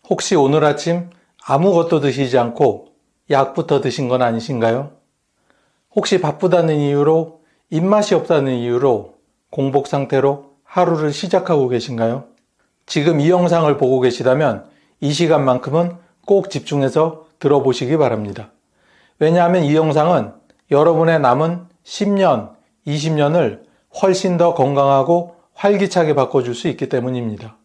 혹시 오늘 아침 아무것도 드시지 않고 약부터 드신 건 아니신가요? 혹시 바쁘다는 이유로, 입맛이 없다는 이유로 공복 상태로 하루를 시작하고 계신가요? 지금 이 영상을 보고 계시다면 이 시간만큼은 꼭 집중해서 들어보시기 바랍니다. 왜냐하면 이 영상은 여러분의 남은 10년, 20년을 훨씬 더 건강하고 활기차게 바꿔줄 수 있기 때문입니다.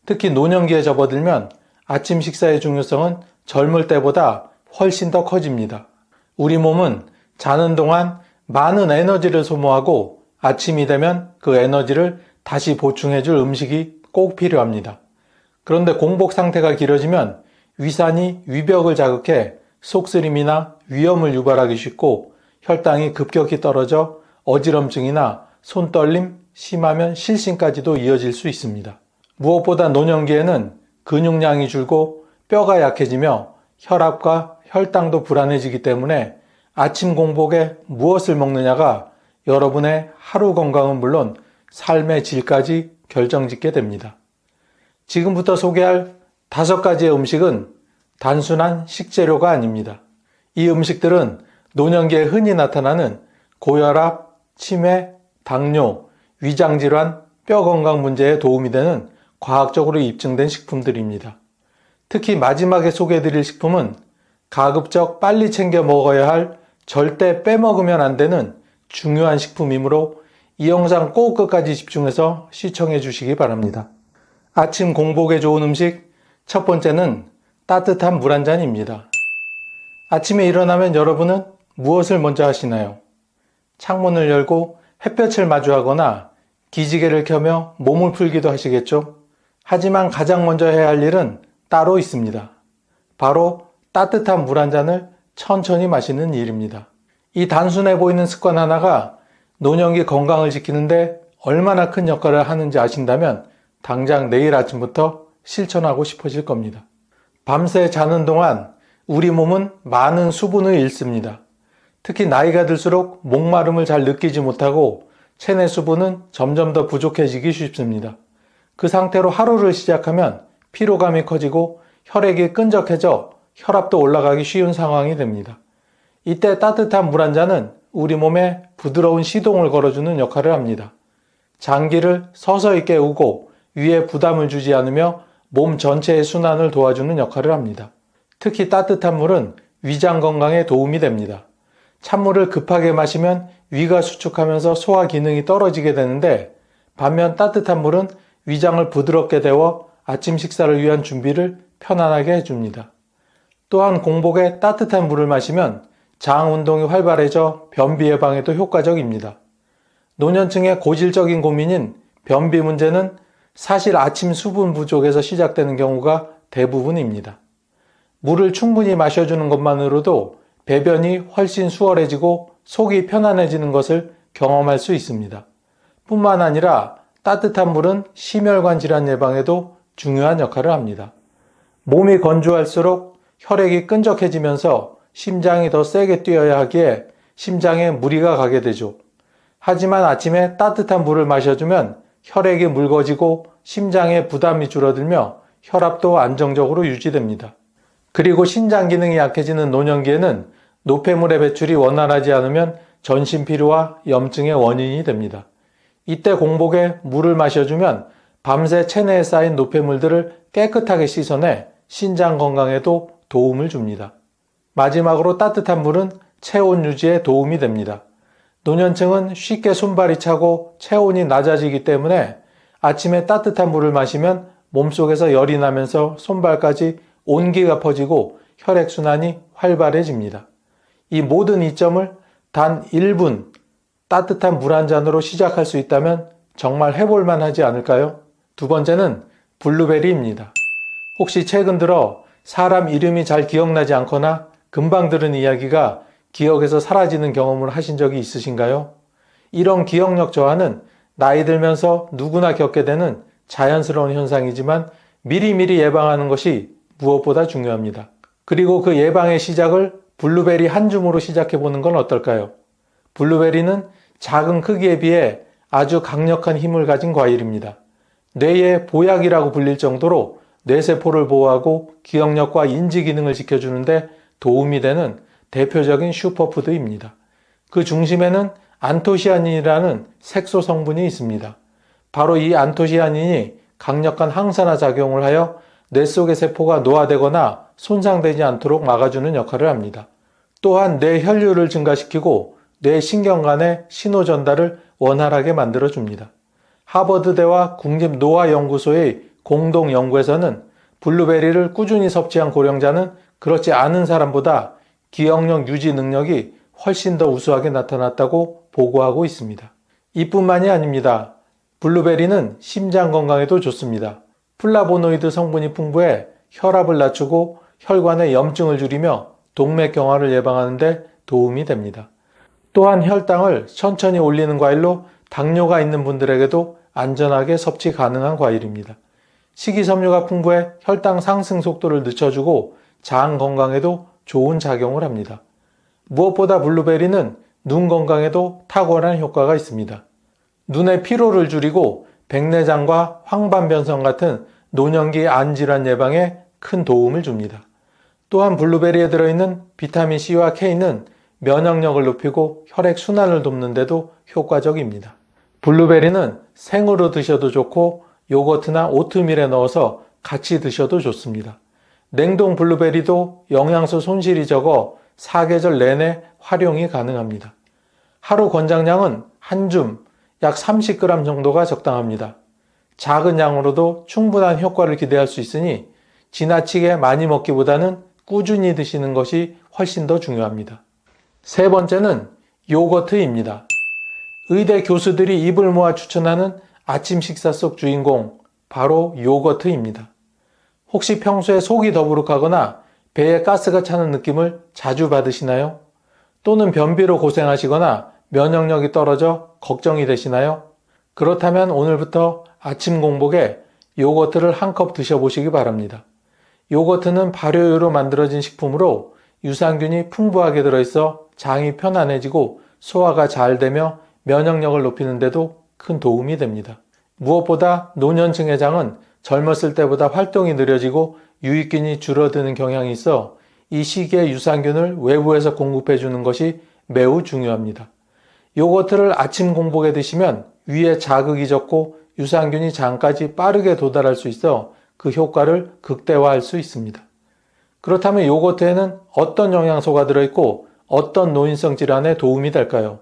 특히 노년기에 접어들면 아침 식사의 중요성은 젊을 때보다 훨씬 더 커집니다. 우리 몸은 자는 동안 많은 에너지를 소모하고 아침이 되면 그 에너지를 다시 보충해줄 음식이 꼭 필요합니다. 그런데 공복 상태가 길어지면 위산이 위벽을 자극해 속쓰림이나 위염을 유발하기 쉽고 혈당이 급격히 떨어져 어지럼증이나 손떨림, 심하면 실신까지도 이어질 수 있습니다. 무엇보다 노년기에는 근육량이 줄고 뼈가 약해지며 혈압과 혈당도 불안해지기 때문에 아침 공복에 무엇을 먹느냐가 여러분의 하루 건강은 물론 삶의 질까지 결정짓게 됩니다. 지금부터 소개할 5가지의 음식은 단순한 식재료가 아닙니다. 이 음식들은 노년기에 흔히 나타나는 고혈압, 치매, 당뇨, 위장질환, 뼈 건강 문제에 도움이 되는 과학적으로 입증된 식품들입니다. 특히 마지막에 소개해드릴 식품은 가급적 빨리 챙겨 먹어야 할 절대 빼먹으면 안 되는 중요한 식품이므로 이 영상 꼭 끝까지 집중해서 시청해 주시기 바랍니다. 아침 공복에 좋은 음식, 첫 번째는 따뜻한 물 한 잔입니다. 아침에 일어나면 여러분은 무엇을 먼저 하시나요? 창문을 열고 햇볕을 마주하거나 기지개를 켜며 몸을 풀기도 하시겠죠? 하지만 가장 먼저 해야 할 일은 따로 있습니다. 바로 따뜻한 물 한 잔을 천천히 마시는 일입니다. 이 단순해 보이는 습관 하나가 노년기 건강을 지키는데 얼마나 큰 역할을 하는지 아신다면 당장 내일 아침부터 실천하고 싶어질 겁니다. 밤새 자는 동안 우리 몸은 많은 수분을 잃습니다. 특히 나이가 들수록 목마름을 잘 느끼지 못하고 체내 수분은 점점 더 부족해지기 쉽습니다. 그 상태로 하루를 시작하면 피로감이 커지고 혈액이 끈적해져 혈압도 올라가기 쉬운 상황이 됩니다. 이때 따뜻한 물 한 잔은 우리 몸에 부드러운 시동을 걸어주는 역할을 합니다. 장기를 서서히 깨우고 위에 부담을 주지 않으며 몸 전체의 순환을 도와주는 역할을 합니다. 특히 따뜻한 물은 위장 건강에 도움이 됩니다. 찬물을 급하게 마시면 위가 수축하면서 소화 기능이 떨어지게 되는데 반면 따뜻한 물은 위장을 부드럽게 데워 아침 식사를 위한 준비를 편안하게 해줍니다. 또한 공복에 따뜻한 물을 마시면 장 운동이 활발해져 변비 예방에도 효과적입니다. 노년층의 고질적인 고민인 변비 문제는 사실 아침 수분 부족에서 시작되는 경우가 대부분입니다. 물을 충분히 마셔주는 것만으로도 배변이 훨씬 수월해지고 속이 편안해지는 것을 경험할 수 있습니다. 뿐만 아니라 따뜻한 물은 심혈관 질환 예방에도 중요한 역할을 합니다. 몸이 건조할수록 혈액이 끈적해지면서 심장이 더 세게 뛰어야 하기에 심장에 무리가 가게 되죠. 하지만 아침에 따뜻한 물을 마셔주면 혈액이 묽어지고 심장에 부담이 줄어들며 혈압도 안정적으로 유지됩니다. 그리고 신장 기능이 약해지는 노년기에는 노폐물의 배출이 원활하지 않으면 전신 피로와 염증의 원인이 됩니다. 이때 공복에 물을 마셔주면 밤새 체내에 쌓인 노폐물들을 깨끗하게 씻어내 신장 건강에도 도움을 줍니다. 마지막으로 따뜻한 물은 체온 유지에 도움이 됩니다. 노년층은 쉽게 손발이 차고 체온이 낮아지기 때문에 아침에 따뜻한 물을 마시면 몸속에서 열이 나면서 손발까지 온기가 퍼지고 혈액순환이 활발해집니다. 이 모든 이점을 단 1분 따뜻한 물 한 잔으로 시작할 수 있다면 정말 해볼만 하지 않을까요? 두 번째는 블루베리입니다. 혹시 최근 들어 사람 이름이 잘 기억나지 않거나 금방 들은 이야기가 기억에서 사라지는 경험을 하신 적이 있으신가요? 이런 기억력 저하는 나이 들면서 누구나 겪게 되는 자연스러운 현상이지만 미리미리 예방하는 것이 무엇보다 중요합니다. 그리고 그 예방의 시작을 블루베리 한 줌으로 시작해보는 건 어떨까요? 블루베리는 작은 크기에 비해 아주 강력한 힘을 가진 과일입니다. 뇌의 보약이라고 불릴 정도로 뇌세포를 보호하고 기억력과 인지 기능을 지켜주는데 도움이 되는 대표적인 슈퍼푸드입니다. 그 중심에는 안토시아닌이라는 색소 성분이 있습니다. 바로 이 안토시아닌이 강력한 항산화 작용을 하여 뇌 속의 세포가 노화되거나 손상되지 않도록 막아주는 역할을 합니다. 또한 뇌 혈류를 증가시키고 뇌 신경간의 신호 전달을 원활하게 만들어줍니다. 하버드대와 국립노화연구소의 공동 연구에서는 블루베리를 꾸준히 섭취한 고령자는 그렇지 않은 사람보다 기억력 유지 능력이 훨씬 더 우수하게 나타났다고 보고하고 있습니다. 이뿐만이 아닙니다. 블루베리는 심장 건강에도 좋습니다. 플라보노이드 성분이 풍부해 혈압을 낮추고 혈관의 염증을 줄이며 동맥경화를 예방하는 데 도움이 됩니다. 또한 혈당을 천천히 올리는 과일로 당뇨가 있는 분들에게도 안전하게 섭취 가능한 과일입니다. 식이섬유가 풍부해 혈당 상승 속도를 늦춰주고 장 건강에도 좋은 작용을 합니다. 무엇보다 블루베리는 눈 건강에도 탁월한 효과가 있습니다. 눈의 피로를 줄이고 백내장과 황반변성 같은 노년기 안질환 예방에 큰 도움을 줍니다. 또한 블루베리에 들어있는 비타민 C와 K는 면역력을 높이고 혈액 순환을 돕는 데도 효과적입니다. 블루베리는 생으로 드셔도 좋고 요거트나 오트밀에 넣어서 같이 드셔도 좋습니다. 냉동 블루베리도 영양소 손실이 적어 사계절 내내 활용이 가능합니다. 하루 권장량은 한 줌, 약 30g 정도가 적당합니다. 작은 양으로도 충분한 효과를 기대할 수 있으니 지나치게 많이 먹기보다는 꾸준히 드시는 것이 훨씬 더 중요합니다. 세 번째는 요거트입니다. 의대 교수들이 입을 모아 추천하는 아침 식사 속 주인공, 바로 요거트입니다. 혹시 평소에 속이 더부룩하거나 배에 가스가 차는 느낌을 자주 받으시나요? 또는 변비로 고생하시거나 면역력이 떨어져 걱정이 되시나요? 그렇다면 오늘부터 아침 공복에 요거트를 한 컵 드셔보시기 바랍니다. 요거트는 발효유로 만들어진 식품으로 유산균이 풍부하게 들어있어 장이 편안해지고 소화가 잘 되며 면역력을 높이는 데도 큰 도움이 됩니다. 무엇보다 노년층의 장은 젊었을 때보다 활동이 느려지고 유익균이 줄어드는 경향이 있어 이 시기에 유산균을 외부에서 공급해 주는 것이 매우 중요합니다. 요거트를 아침 공복에 드시면 위에 자극이 적고 유산균이 장까지 빠르게 도달할 수 있어 그 효과를 극대화할 수 있습니다. 그렇다면 요거트에는 어떤 영양소가 들어있고 어떤 노인성 질환에 도움이 될까요?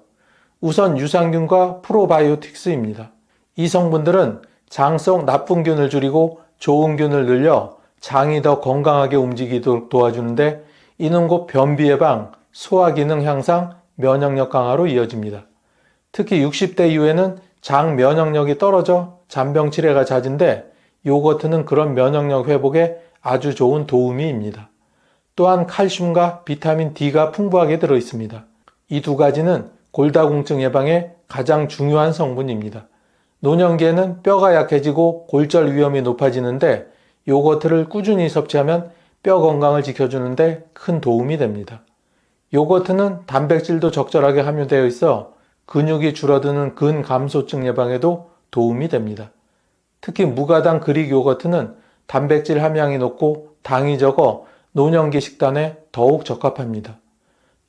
우선 유산균과 프로바이오틱스입니다. 이 성분들은 장 속 나쁜 균을 줄이고 좋은 균을 늘려 장이 더 건강하게 움직이도록 도와주는데 이는 곧 변비 예방, 소화 기능 향상, 면역력 강화로 이어집니다. 특히 60대 이후에는 장 면역력이 떨어져 잔병 치레가 잦은데 요거트는 그런 면역력 회복에 아주 좋은 도우미입니다. 또한 칼슘과 비타민 D가 풍부하게 들어있습니다. 이 두 가지는 골다공증 예방에 가장 중요한 성분입니다. 노년기에는 뼈가 약해지고 골절 위험이 높아지는데 요거트를 꾸준히 섭취하면 뼈 건강을 지켜주는데 큰 도움이 됩니다. 요거트는 단백질도 적절하게 함유되어 있어 근육이 줄어드는 근감소증 예방에도 도움이 됩니다. 특히 무가당 그릭 요거트는 단백질 함량이 높고 당이 적어 노년기 식단에 더욱 적합합니다.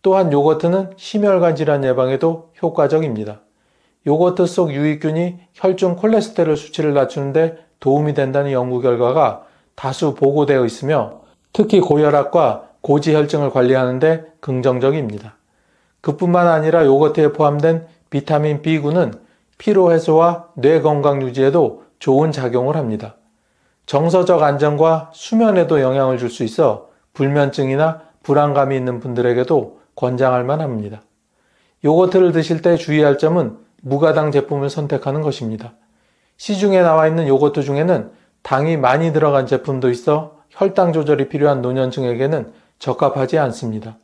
또한 요거트는 심혈관 질환 예방에도 효과적입니다. 요거트 속 유익균이 혈중 콜레스테롤 수치를 낮추는데 도움이 된다는 연구 결과가 다수 보고되어 있으며 특히 고혈압과 고지혈증을 관리하는 데 긍정적입니다. 그뿐만 아니라 요거트에 포함된 비타민 B군은 피로 해소와 뇌 건강 유지에도 좋은 작용을 합니다. 정서적 안정과 수면에도 영향을 줄 수 있어 불면증이나 불안감이 있는 분들에게도 권장할 만합니다. 요거트를 드실 때 주의할 점은 무가당 제품을 선택하는 것입니다. 시중에 나와 있는 요거트 중에는 당이 많이 들어간 제품도 있어 혈당 조절이 필요한 노년층에게는 적합하지 않습니다.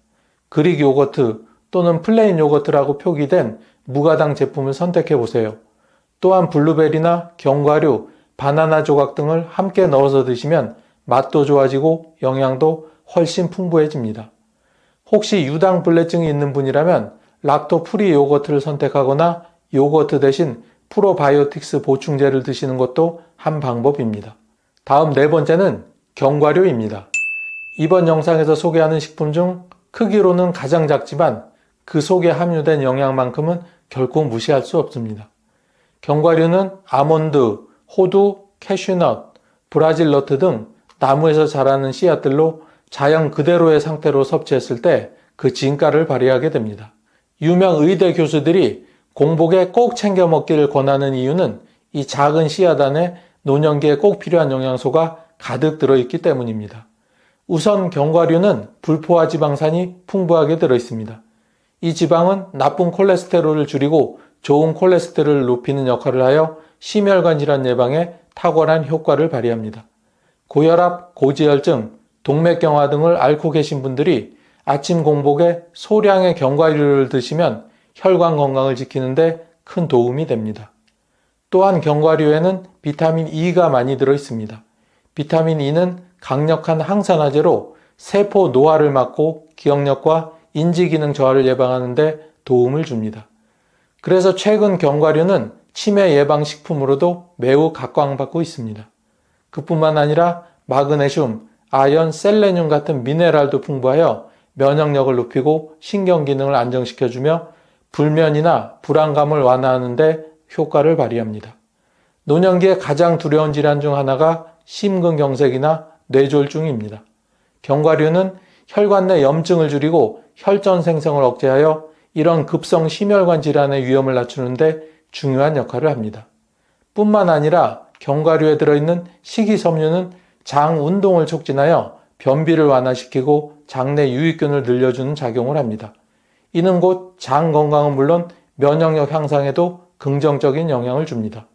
그릭 요거트 또는 플레인 요거트라고 표기된 무가당 제품을 선택해 보세요. 또한 블루베리나 견과류, 바나나 조각 등을 함께 넣어서 드시면 맛도 좋아지고 영양도 훨씬 풍부해집니다. 혹시 유당불내증이 있는 분이라면 락토 프리 요거트를 선택하거나 요거트 대신 프로바이오틱스 보충제를 드시는 것도 한 방법입니다. 다음 네 번째는 견과류입니다. 이번 영상에서 소개하는 식품 중 크기로는 가장 작지만 그 속에 함유된 영양만큼은 결코 무시할 수 없습니다. 견과류는 아몬드, 호두, 캐슈넛, 브라질 너트 등 나무에서 자라는 씨앗들로 자연 그대로의 상태로 섭취했을 때 그 진가를 발휘하게 됩니다. 유명 의대 교수들이 공복에 꼭 챙겨 먹기를 권하는 이유는 이 작은 씨앗 안에 노년기에 꼭 필요한 영양소가 가득 들어있기 때문입니다. 우선 견과류는 불포화 지방산이 풍부하게 들어있습니다. 이 지방은 나쁜 콜레스테롤을 줄이고 좋은 콜레스테롤을 높이는 역할을 하여 심혈관 질환 예방에 탁월한 효과를 발휘합니다. 고혈압, 고지혈증, 동맥경화 등을 앓고 계신 분들이 아침 공복에 소량의 견과류를 드시면 혈관 건강을 지키는 데 큰 도움이 됩니다. 또한 견과류에는 비타민 E가 많이 들어 있습니다. 비타민 E는 강력한 항산화제로 세포 노화를 막고 기억력과 인지기능 저하를 예방하는 데 도움을 줍니다. 그래서 최근 견과류는 치매 예방 식품으로도 매우 각광받고 있습니다. 그뿐만 아니라 마그네슘, 아연, 셀레늄 같은 미네랄도 풍부하여 면역력을 높이고 신경기능을 안정시켜주며 불면이나 불안감을 완화하는 데 효과를 발휘합니다. 노년기에 가장 두려운 질환 중 하나가 심근경색이나 뇌졸중입니다. 견과류는 혈관 내 염증을 줄이고 혈전 생성을 억제하여 이런 급성 심혈관 질환의 위험을 낮추는 데 중요한 역할을 합니다. 뿐만 아니라 견과류에 들어있는 식이섬유는 장 운동을 촉진하여 변비를 완화시키고 장내 유익균을 늘려주는 작용을 합니다. 이는 곧 장 건강은 물론 면역력 향상에도 긍정적인 영향을 줍니다.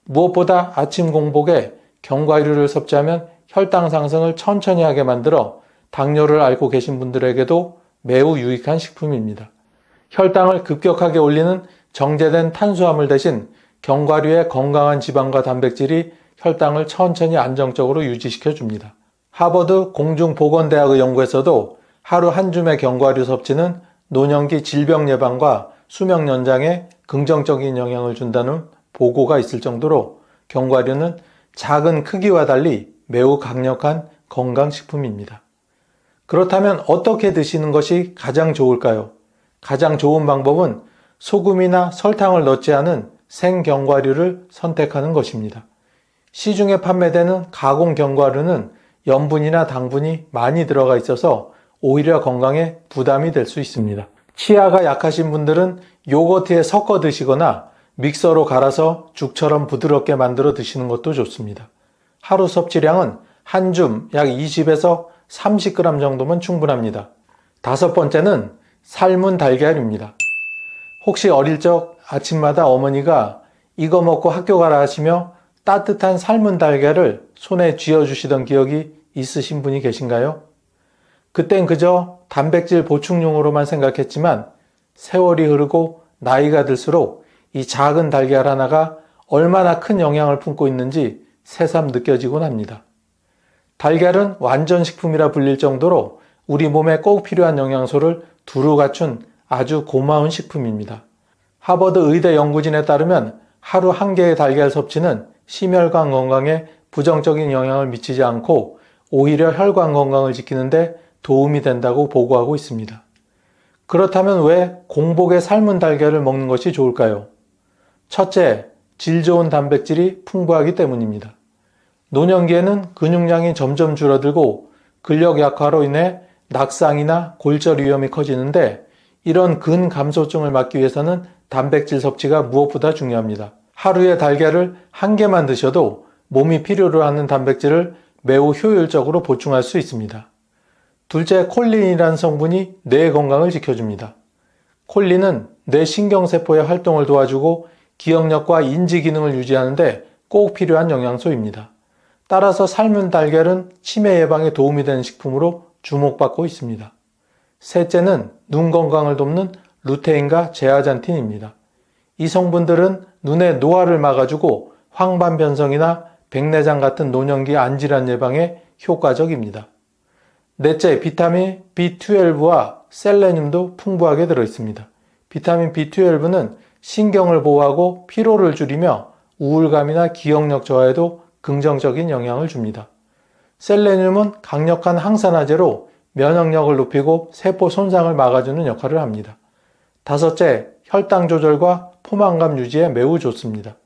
무엇보다 아침 공복에 견과류를 섭취하면 혈당 상승을 천천히 하게 만들어 당뇨를 앓고 계신 분들에게도 매우 유익한 식품입니다. 혈당을 급격하게 올리는 정제된 탄수화물 대신 견과류의 건강한 지방과 단백질이 혈당을 천천히 안정적으로 유지시켜 줍니다. 하버드 공중보건대학의 연구에서도 하루 한 줌의 견과류 섭취는 노년기 질병 예방과 수명 연장에 긍정적인 영향을 준다는 보고가 있을 정도로 견과류는 작은 크기와 달리 매우 강력한 건강식품입니다. 그렇다면 어떻게 드시는 것이 가장 좋을까요? 가장 좋은 방법은 소금이나 설탕을 넣지 않은 생견과류를 선택하는 것입니다. 시중에 판매되는 가공 견과류는 염분이나 당분이 많이 들어가 있어서 오히려 건강에 부담이 될 수 있습니다. 치아가 약하신 분들은 요거트에 섞어 드시거나 믹서로 갈아서 죽처럼 부드럽게 만들어 드시는 것도 좋습니다. 하루 섭취량은 한 줌 약 20에서 30g 정도면 충분합니다. 다섯 번째는 삶은 달걀입니다. 혹시 어릴 적 아침마다 어머니가 이거 먹고 학교 가라 하시며 따뜻한 삶은 달걀을 손에 쥐어주시던 기억이 있으신 분이 계신가요? 그땐 그저 단백질 보충용으로만 생각했지만 세월이 흐르고 나이가 들수록 이 작은 달걀 하나가 얼마나 큰 영향을 품고 있는지 새삼 느껴지곤 합니다. 달걀은 완전식품이라 불릴 정도로 우리 몸에 꼭 필요한 영양소를 두루 갖춘 아주 고마운 식품입니다. 하버드 의대 연구진에 따르면 하루 한 개의 달걀 섭취는 심혈관 건강에 부정적인 영향을 미치지 않고 오히려 혈관 건강을 지키는데 도움이 된다고 보고하고 있습니다. 그렇다면 왜 공복에 삶은 달걀을 먹는 것이 좋을까요? 첫째, 질 좋은 단백질이 풍부하기 때문입니다. 노년기에는 근육량이 점점 줄어들고 근력 약화로 인해 낙상이나 골절 위험이 커지는데 이런 근감소증을 막기 위해서는 단백질 섭취가 무엇보다 중요합니다. 하루에 달걀을 한 개만 드셔도 몸이 필요로 하는 단백질을 매우 효율적으로 보충할 수 있습니다. 둘째, 콜린이라는 성분이 뇌 건강을 지켜줍니다. 콜린은 뇌 신경세포의 활동을 도와주고 기억력과 인지 기능을 유지하는 데 꼭 필요한 영양소입니다. 따라서 삶은 달걀은 치매 예방에 도움이 되는 식품으로 주목받고 있습니다. 셋째는 눈 건강을 돕는 루테인과 제아잔틴입니다. 이 성분들은 눈의 노화를 막아주고 황반 변성이나 백내장 같은 노년기 안질환 예방에 효과적입니다. 넷째, 비타민 B12와 셀레늄도 풍부하게 들어있습니다. 비타민 B12는 신경을 보호하고 피로를 줄이며 우울감이나 기억력 저하에도 긍정적인 영향을 줍니다. 셀레늄은 강력한 항산화제로 면역력을 높이고 세포 손상을 막아주는 역할을 합니다. 다섯째, 혈당 조절과 포만감 유지에 매우 좋습니다.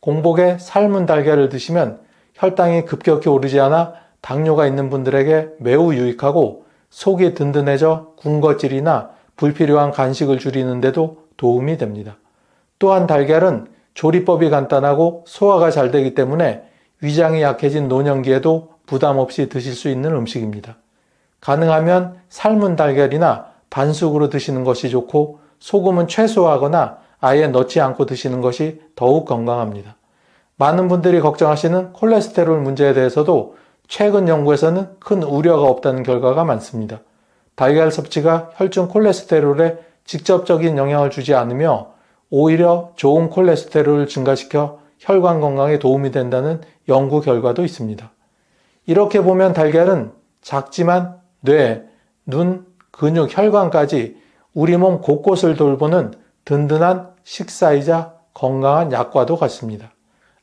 공복에 삶은 달걀을 드시면 혈당이 급격히 오르지 않아 당뇨가 있는 분들에게 매우 유익하고 속이 든든해져 군것질이나 불필요한 간식을 줄이는 데도 도움이 됩니다. 또한 달걀은 조리법이 간단하고 소화가 잘 되기 때문에 위장이 약해진 노년기에도 부담 없이 드실 수 있는 음식입니다. 가능하면 삶은 달걀이나 반숙으로 드시는 것이 좋고 소금은 최소화하거나 아예 넣지 않고 드시는 것이 더욱 건강합니다. 많은 분들이 걱정하시는 콜레스테롤 문제에 대해서도 최근 연구에서는 큰 우려가 없다는 결과가 많습니다. 달걀 섭취가 혈중 콜레스테롤에 직접적인 영향을 주지 않으며 오히려 좋은 콜레스테롤을 증가시켜 혈관 건강에 도움이 된다는 연구 결과도 있습니다. 이렇게 보면 달걀은 작지만 뇌, 눈, 근육, 혈관까지 우리 몸 곳곳을 돌보는 든든한 식사이자 건강한 약과도 같습니다.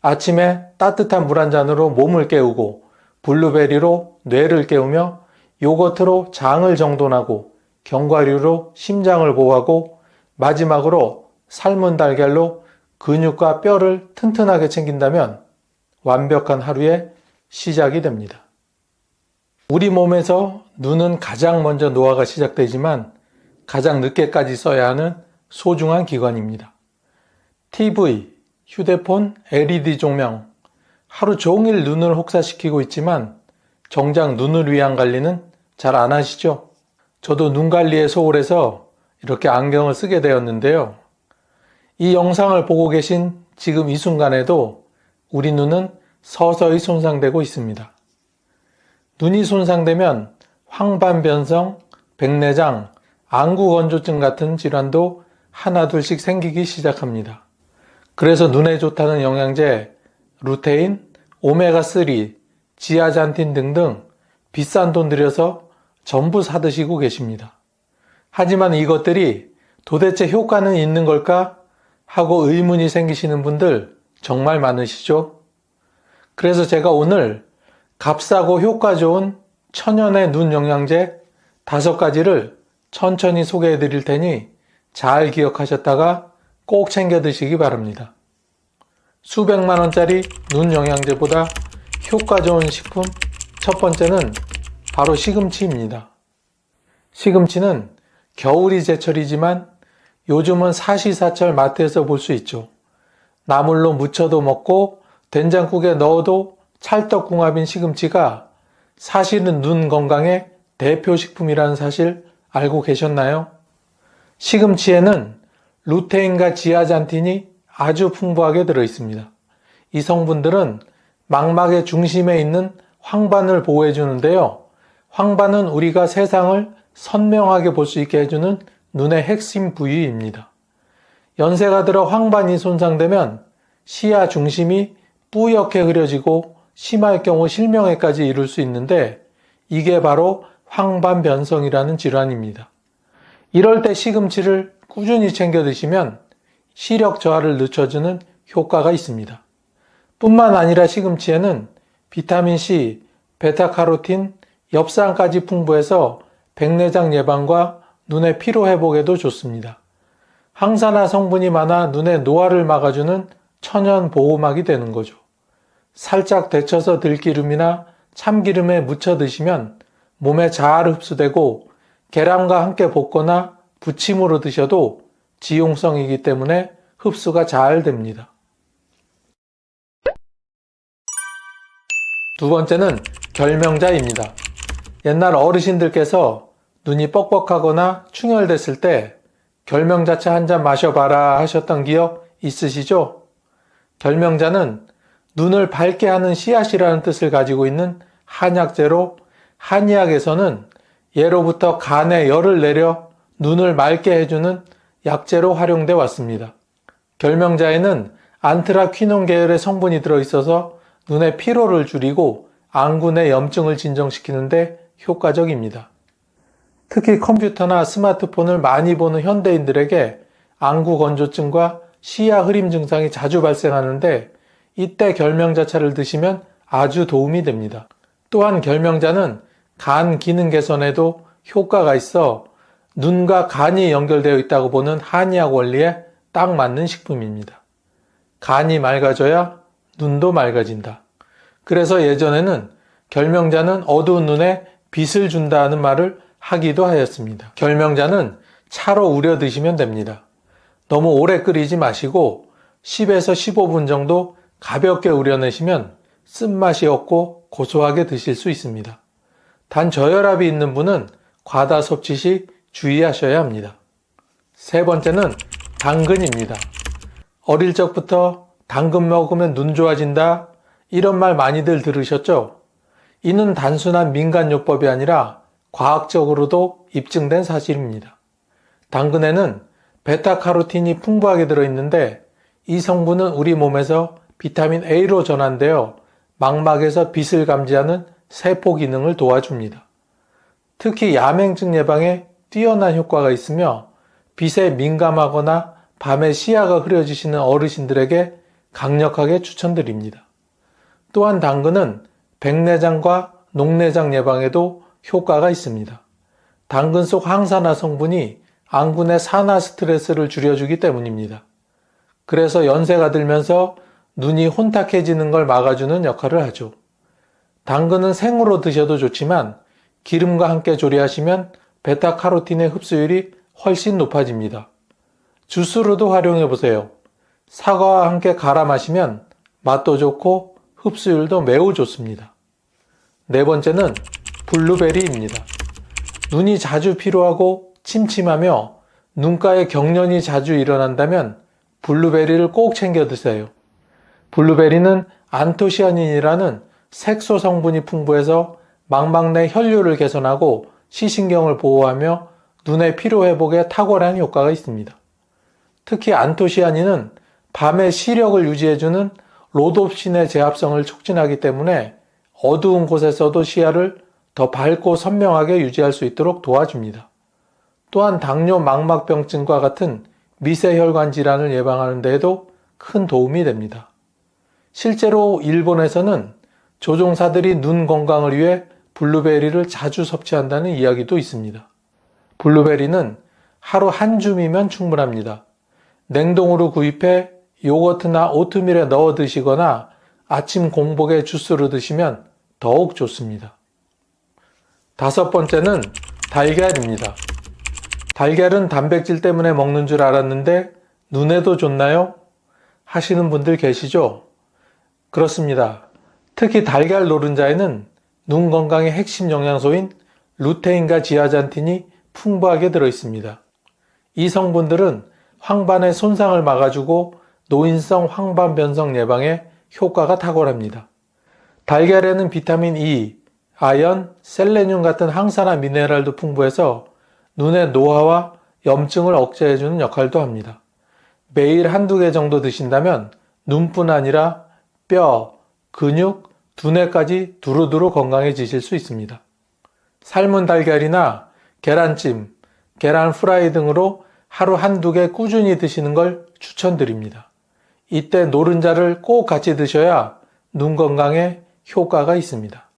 아침에 따뜻한 물 한 잔으로 몸을 깨우고 블루베리로 뇌를 깨우며 요거트로 장을 정돈하고 견과류로 심장을 보호하고 마지막으로 삶은 달걀로 근육과 뼈를 튼튼하게 챙긴다면 완벽한 하루의 시작이 됩니다. 우리 몸에서 눈은 가장 먼저 노화가 시작되지만 가장 늦게까지 써야 하는 소중한 기관입니다. TV, 휴대폰, LED 조명, 하루 종일 눈을 혹사시키고 있지만 정작 눈을 위한 관리는 잘 안 하시죠? 저도 눈 관리에 소홀해서 이렇게 안경을 쓰게 되었는데요. 이 영상을 보고 계신 지금 이 순간에도 우리 눈은 서서히 손상되고 있습니다. 눈이 손상되면 황반변성, 백내장, 안구건조증 같은 질환도 하나둘씩 생기기 시작합니다. 그래서 눈에 좋다는 영양제, 루테인, 오메가3, 지아잔틴 등등 비싼 돈 들여서 전부 사드시고 계십니다. 하지만 이것들이 도대체 효과는 있는 걸까 하고 의문이 생기시는 분들 정말 많으시죠? 그래서 제가 오늘 값싸고 효과 좋은 천연의 눈 영양제 5가지를 천천히 소개해 드릴 테니 잘 기억하셨다가 꼭 챙겨 드시기 바랍니다. 수백만 원짜리 눈 영양제보다 효과 좋은 식품 첫 번째는 바로 시금치입니다. 시금치는 겨울이 제철이지만 요즘은 사시사철 마트에서 볼 수 있죠. 나물로 무쳐도 먹고 된장국에 넣어도 찰떡궁합인 시금치가 사실은 눈 건강의 대표 식품이라는 사실 알고 계셨나요? 시금치에는 루테인과 지아잔틴이 아주 풍부하게 들어있습니다. 이 성분들은 망막의 중심에 있는 황반을 보호해 주는데요. 황반은 우리가 세상을 선명하게 볼 수 있게 해주는 눈의 핵심 부위입니다. 연세가 들어 황반이 손상되면 시야 중심이 뿌옇게 흐려지고 심할 경우 실명에까지 이를 수 있는데 이게 바로 황반변성이라는 질환입니다. 이럴 때 시금치를 꾸준히 챙겨 드시면 시력 저하를 늦춰주는 효과가 있습니다. 뿐만 아니라 시금치에는 비타민C, 베타카로틴, 엽산까지 풍부해서 백내장 예방과 눈의 피로 회복에도 좋습니다. 항산화 성분이 많아 눈의 노화를 막아주는 천연 보호막이 되는 거죠. 살짝 데쳐서 들기름이나 참기름에 묻혀 드시면 몸에 잘 흡수되고 계란과 함께 볶거나 부침으로 드셔도 지용성이기 때문에 흡수가 잘 됩니다. 두 번째는 결명자입니다. 옛날 어르신들께서 눈이 뻑뻑하거나 충혈됐을 때 결명자차 한 잔 마셔봐라 하셨던 기억 있으시죠? 결명자는 눈을 밝게 하는 씨앗이라는 뜻을 가지고 있는 한약재로 한의학에서는 예로부터 간에 열을 내려 눈을 맑게 해주는 약재로 활용돼 왔습니다. 결명자에는 안트라퀴논 계열의 성분이 들어있어서 눈의 피로를 줄이고 안구 내 염증을 진정시키는데 효과적입니다. 특히 컴퓨터나 스마트폰을 많이 보는 현대인들에게 안구 건조증과 시야 흐림 증상이 자주 발생하는데 이때 결명자차를 드시면 아주 도움이 됩니다. 또한 결명자는 간 기능 개선에도 효과가 있어 눈과 간이 연결되어 있다고 보는 한의학 원리에 딱 맞는 식품입니다. 간이 맑아져야 눈도 맑아진다. 그래서 예전에는 결명자는 어두운 눈에 빛을 준다는 말을 하기도 하였습니다. 결명자는 차로 우려 드시면 됩니다. 너무 오래 끓이지 마시고 10에서 15분 정도 가볍게 우려내시면 쓴맛이 없고 고소하게 드실 수 있습니다. 단 저혈압이 있는 분은 과다 섭취 시 주의하셔야 합니다. 세 번째는 당근입니다. 어릴 적부터 당근 먹으면 눈 좋아진다 이런 말 많이들 들으셨죠? 이는 단순한 민간요법이 아니라 과학적으로도 입증된 사실입니다. 당근에는 베타카로틴이 풍부하게 들어있는데 이 성분은 우리 몸에서 비타민 A로 전환되어 망막에서 빛을 감지하는 세포 기능을 도와줍니다. 특히 야맹증 예방에 뛰어난 효과가 있으며 빛에 민감하거나 밤에 시야가 흐려지시는 어르신들에게 강력하게 추천드립니다. 또한 당근은 백내장과 녹내장 예방에도 효과가 있습니다. 당근 속 항산화 성분이 안군의 산화 스트레스를 줄여주기 때문입니다. 그래서 연세가 들면서 눈이 혼탁해지는 걸 막아주는 역할을 하죠. 당근은 생으로 드셔도 좋지만 기름과 함께 조리하시면 베타카로틴의 흡수율이 훨씬 높아집니다. 주스로도 활용해 보세요. 사과와 함께 갈아 마시면 맛도 좋고 흡수율도 매우 좋습니다. 네 번째는 블루베리입니다. 눈이 자주 피로하고 침침하며 눈가에 경련이 자주 일어난다면 블루베리를 꼭 챙겨 드세요. 블루베리는 안토시아닌이라는 색소 성분이 풍부해서 망막 내 혈류를 개선하고 시신경을 보호하며 눈의 피로 회복에 탁월한 효과가 있습니다. 특히 안토시아닌은 밤의 시력을 유지해주는 로놉신의 제합성을 촉진하기 때문에 어두운 곳에서도 시야를 더 밝고 선명하게 유지할 수 있도록 도와줍니다. 또한 당뇨 망막병증과 같은 미세혈관 질환을 예방하는 데에도 큰 도움이 됩니다. 실제로 일본에서는 조종사들이 눈 건강을 위해 블루베리를 자주 섭취한다는 이야기도 있습니다. 블루베리는 하루 한 줌이면 충분합니다. 냉동으로 구입해 요거트나 오트밀에 넣어 드시거나 아침 공복에 주스로 드시면 더욱 좋습니다. 다섯 번째는 달걀입니다. 달걀은 단백질 때문에 먹는 줄 알았는데 눈에도 좋나요? 하시는 분들 계시죠? 그렇습니다. 특히 달걀 노른자에는 눈 건강의 핵심 영양소인 루테인과 지아잔틴이 풍부하게 들어있습니다. 이 성분들은 황반의 손상을 막아주고 노인성 황반 변성 예방에 효과가 탁월합니다. 달걀에는 비타민 E, 아연, 셀레늄 같은 항산화 미네랄도 풍부해서 눈의 노화와 염증을 억제해주는 역할도 합니다. 매일 한두 개 정도 드신다면 눈뿐 아니라 뼈, 근육, 두뇌까지 두루두루 건강해지실 수 있습니다. 삶은 달걀이나 계란찜, 계란 프라이 등으로 하루 한두 개 꾸준히 드시는 걸 추천드립니다. 이때 노른자를 꼭 같이 드셔야 눈 건강에 효과가 있습니다.